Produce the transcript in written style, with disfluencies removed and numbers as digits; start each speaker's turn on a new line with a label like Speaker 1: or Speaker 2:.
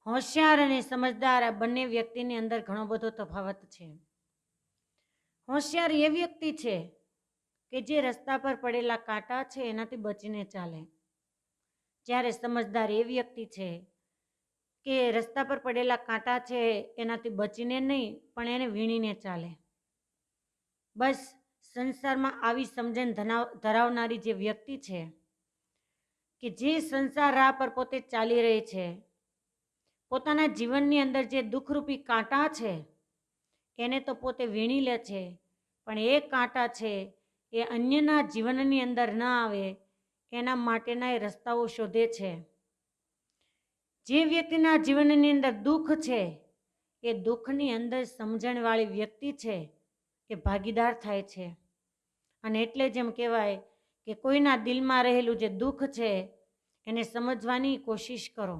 Speaker 1: હોશિયાર અને સમજદાર આ બંને વ્યક્તિની અંદર ઘણો બધો તફાવત છે. હોશિયાર એ વ્યક્તિ છે કે જે રસ્તા પર પડેલા કાંટા છે એનાથી બચીને ચાલે, જ્યારે સમજદાર એ વ્યક્તિ છે કે રસ્તા પર પડેલા કાંટા છે એનાથી બચીને નહીં પણ એને વીણીને ચાલે. બસ સંસારમાં આવી સમજણ ધરાવનારી જે વ્યક્તિ છે કે જે સંસાર રાહ પર પોતે ચાલી રહી છે, પોતાના જીવનની અંદર જે દુઃખરૂપી કાંટા છે એને તો પોતે વીણી લે છે, પણ એ કાંટા છે એ અન્યના જીવનની અંદર ન આવે એના માટેના એ રસ્તાઓ શોધે છે. જે વ્યક્તિના જીવનની અંદર દુઃખ છે એ દુઃખની અંદર સમજણવાળી વ્યક્તિ છે એ ભાગીદાર થાય છે. અને એટલે જેમ કહેવાય કે કોઈના દિલમાં રહેલું જે દુઃખ છે એને સમજવાની કોશિશ કરો.